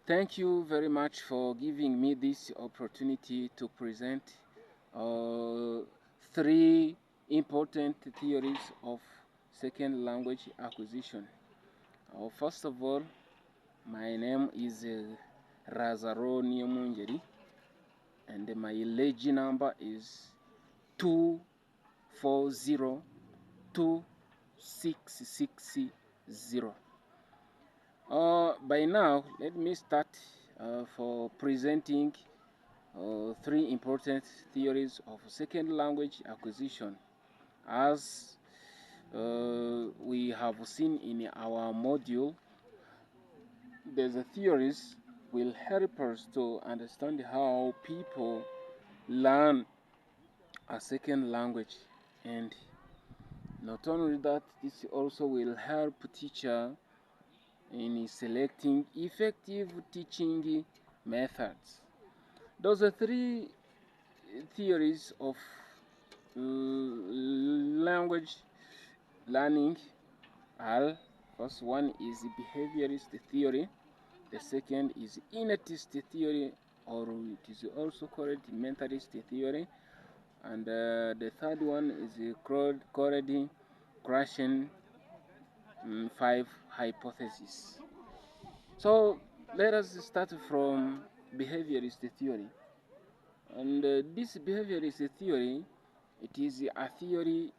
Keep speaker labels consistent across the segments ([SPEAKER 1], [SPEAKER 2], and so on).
[SPEAKER 1] Thank you very much for giving me this opportunity to present uh, three important theories of second language acquisition. First of all, my name is Razaro Niyomunjeri, and my LEGI number is 24026660. By now, let me start for presenting three important theories of second language acquisition. As we have seen in our module, the theories will help us to understand how people learn a second language, and not only that, this also will help teacher in selecting effective teaching methods. Those are three theories of language learning are: first one is behaviorist theory, the second is innatist theory, or it is also called mentalist theory, and the third one is CLAUDE crashing 5 hypothesis. So let us start from behaviorist theory. And this behaviorist theory, it is a theory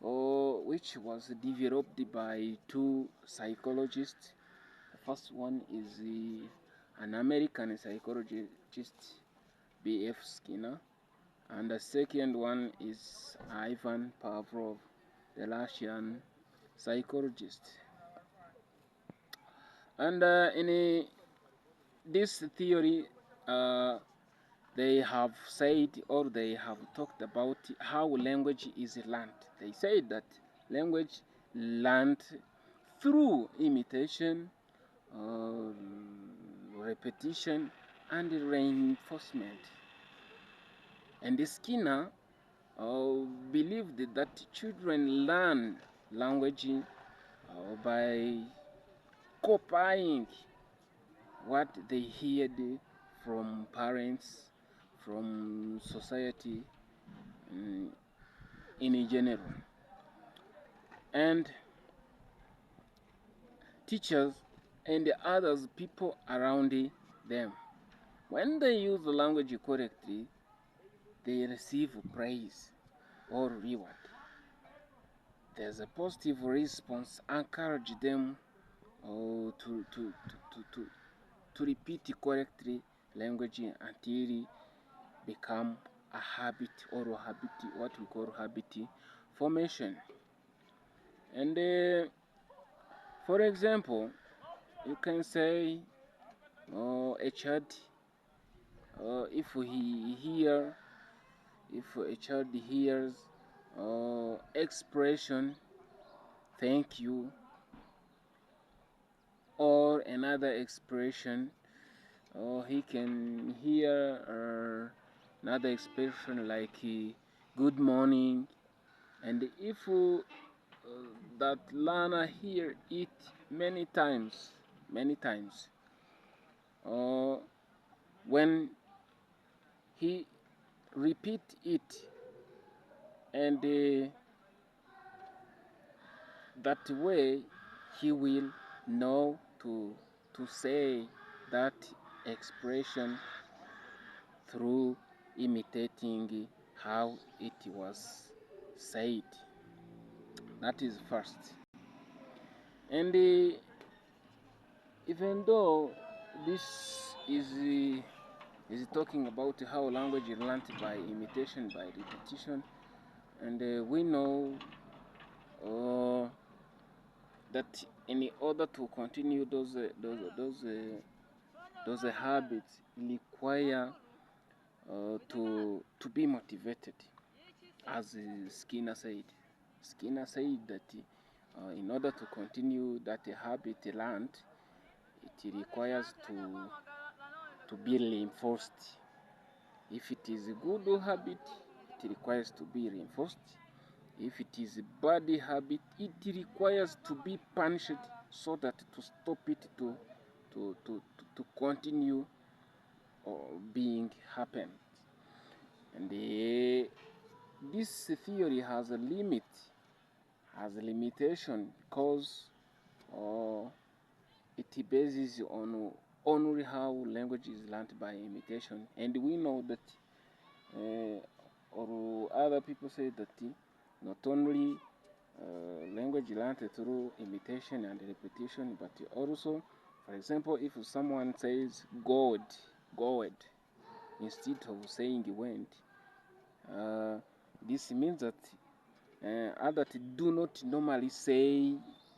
[SPEAKER 1] which was developed by two psychologists. The first one is an American psychologist, B.F. Skinner, and the second one is Ivan Pavlov, the Russian psychologist. And in this theory, they have said, or they have talked about how language is learned. They say that language learned through imitation, repetition, and reinforcement. And Skinner believed that children learn language by copying what they heard from parents, from society in general, and teachers and others people around them. When they use the language correctly, they receive praise or reward. There's a positive response, encourage them to repeat correctly language until become a habit, or what we call habit formation. And for example, you can say a child, if a child hears expression thank you, or another expression, he can hear another expression like good morning, and if that learner hear it many times, when he repeat it, and that way he will know to say that expression through imitating how it was said. That is first. And even though this is talking about how language is learned by imitation, by repetition, and we know that in order to continue those habits require to be motivated, as Skinner said. Skinner said that in order to continue that habit learned, it requires to be reinforced. If it is a good habit, it requires to be reinforced. If it is a bad habit, it requires to be punished so that to stop it to to continue being happened. And this theory has a limit, has a limitation, because it bases on only how language is learned by imitation, and we know that or other people say that not only language learned through imitation and repetition, but also, for example, if someone says God, instead of saying went, this means that others do not normally say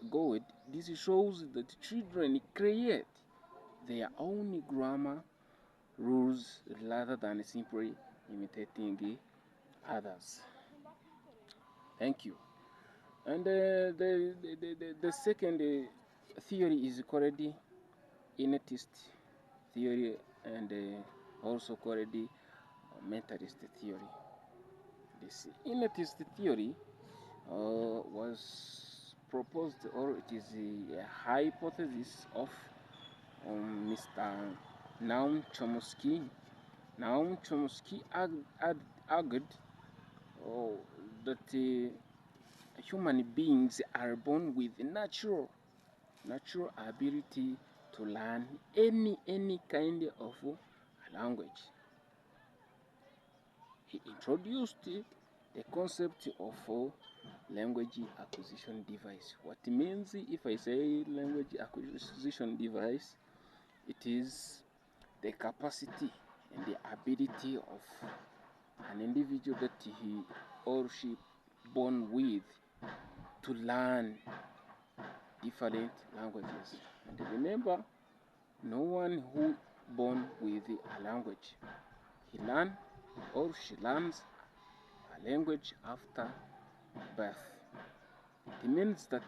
[SPEAKER 1] God. This shows that children create their own grammar rules rather than simply imitating others. Thank you. And the second theory is called the innatist theory, and also called the mentalist theory. This innatist theory was proposed, or it is a hypothesis of Mr. Noam Chomsky. Noam Chomsky argued that human beings are born with natural ability to learn any kind of language. He introduced the concept of language acquisition device. What means, if I say language acquisition device, it is the capacity and the ability of an individual that he or she born with to learn different languages. And remember, no one who born with a language, he learn or she learns a language after birth. It means that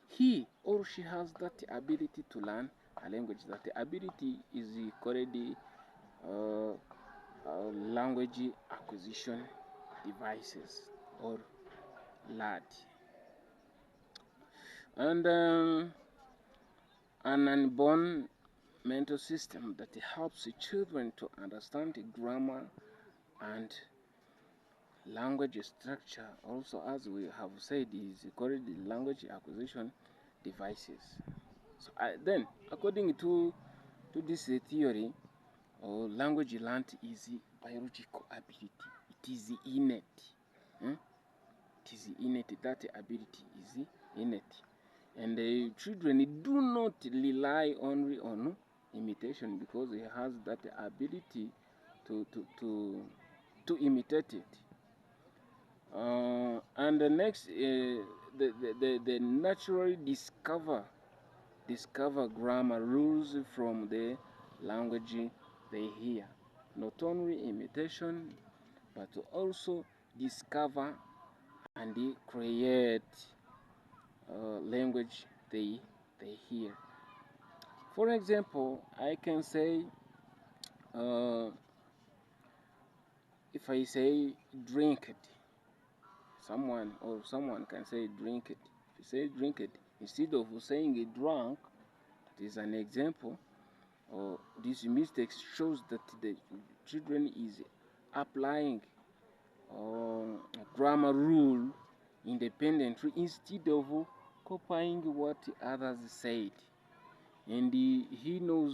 [SPEAKER 1] he or she has that ability to learn a language. That ability is called the language acquisition devices, or LAD. And an unborn mental system that helps children to understand grammar and language structure, also, as we have said, is called the language acquisition devices. So then, according to this theory, language learned is biological ability. It is innate. It is innate. That ability is innate. And the children do not rely only on imitation, because he has that ability to imitate it. And the next, the naturally discover grammar rules from the language they hear. Not only imitation, but also discover and create language they hear. For example, I can say, if I say drink it, someone can say drink it. If you say drink it, instead of saying it drunk, that is an example. This mistake shows that the children is applying grammar rule independently instead of copying what others said, and he knows